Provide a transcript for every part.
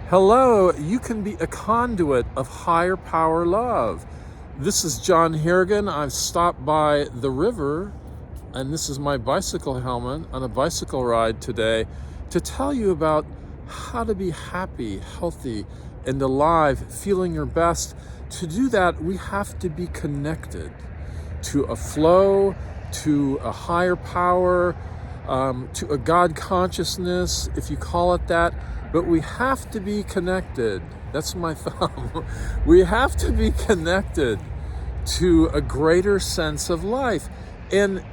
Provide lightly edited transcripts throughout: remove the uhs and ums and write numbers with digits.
Hello, you can be a conduit of higher power love. This is John Harrigan. I've stopped by the river, and this is my bicycle helmet on a bicycle ride today to tell you about how to be happy, healthy, and alive, feeling your best. To do that, we have to be connected to a flow, to a higher power, to a God consciousness, if you call it that. But we have to be connected. That's my thumb. We have to be connected to a greater sense of life. And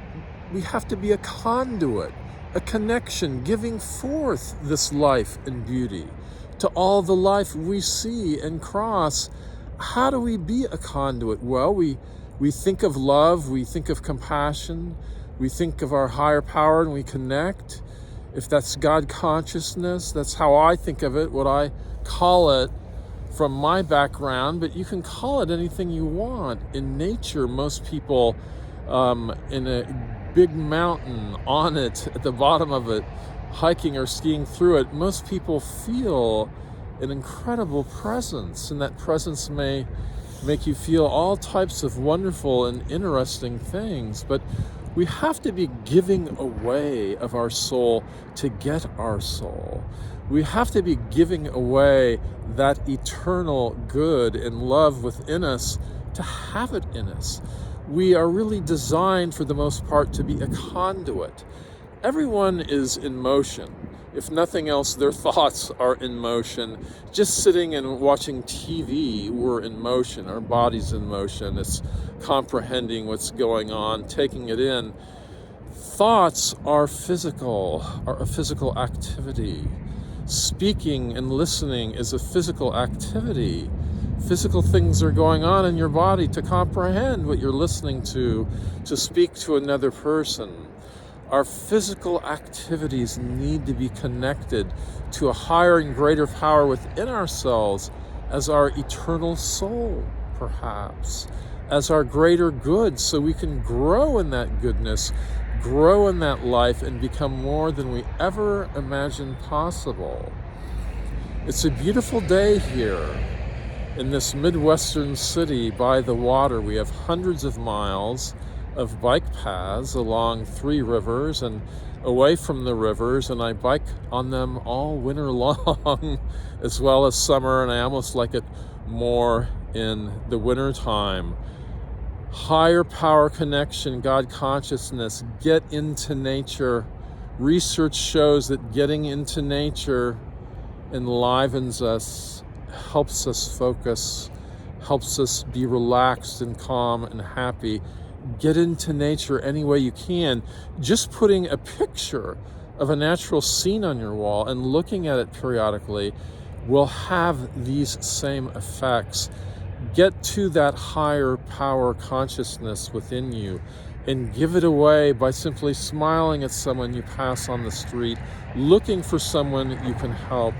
we have to be a conduit, a connection, giving forth this life and beauty to all the life we see and cross. How do we be a conduit? Well, we think of love, we think of compassion, we think of our higher power, and we connect. If that's God consciousness, that's how I think of it, what I call it from my background, but you can call it anything you want. In nature, most people in a big mountain, on it, at the bottom of it, hiking or skiing through it, most people feel an incredible presence, and that presence may make you feel all types of wonderful and interesting things, but we have to be giving away of our soul to get our soul. We have to be giving away that eternal good and love within us to have it in us. We are really designed, for the most part, to be a conduit. Everyone is in motion. If nothing else, their thoughts are in motion. Just sitting and watching TV, we're in motion. Our body's in motion. It's comprehending what's going on, taking it in. Thoughts are a physical activity. Speaking and listening is a physical activity. Physical things are going on in your body to comprehend what you're listening to speak to another person. Our physical activities need to be connected to a higher and greater power within ourselves as our eternal soul, perhaps, as our greater good, so we can grow in that goodness, grow in that life, and become more than we ever imagined possible. It's a beautiful day here in this Midwestern city by the water. We have hundreds of miles of bike paths along 3 rivers and away from the rivers, and I bike on them all winter long as well as summer, and I almost like it more in the winter time. Higher power connection, God consciousness, get into nature. Research shows that getting into nature enlivens us, helps us focus, helps us be relaxed and calm and happy. Get into nature any way you can. Just putting a picture of a natural scene on your wall and looking at it periodically will have these same effects. Get to that higher power consciousness within you and give it away by simply smiling at someone you pass on the street, looking for someone you can help.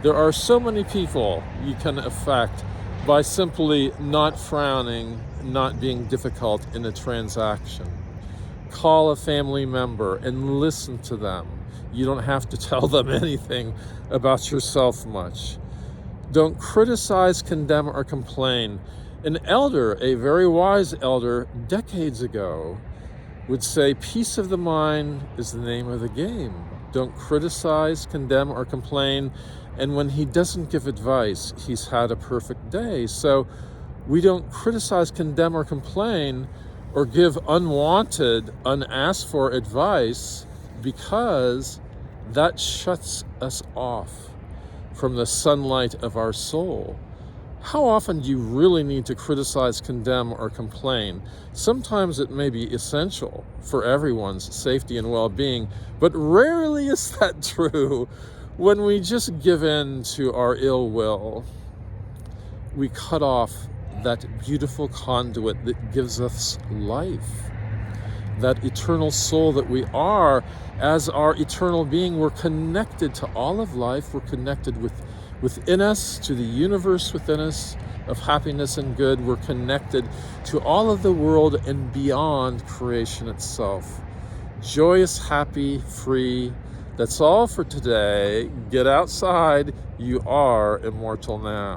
There are so many people you can affect by simply not frowning, not being difficult in a transaction. Call a family member and listen to them. You don't have to tell them anything about yourself much. Don't criticize, condemn, or complain. An elder, a very wise elder, decades ago, would say, peace of the mind is the name of the game. Don't criticize, condemn, or complain. And when he doesn't give advice, he's had a perfect day. So we don't criticize, condemn, or complain, or give unwanted, unasked for advice, because that shuts us off from the sunlight of our soul. How often do you really need to criticize, condemn, or complain? Sometimes it may be essential for everyone's safety and well-being, but rarely is that true. When we just give in to our ill will, we cut off that beautiful conduit that gives us life. That eternal soul that we are, as our eternal being, we're connected to all of life. We're connected within us, to the universe within us of happiness and good. We're connected to all of the world and beyond creation itself. Joyous, happy, free, That's all for today. Get outside. You are immortal now.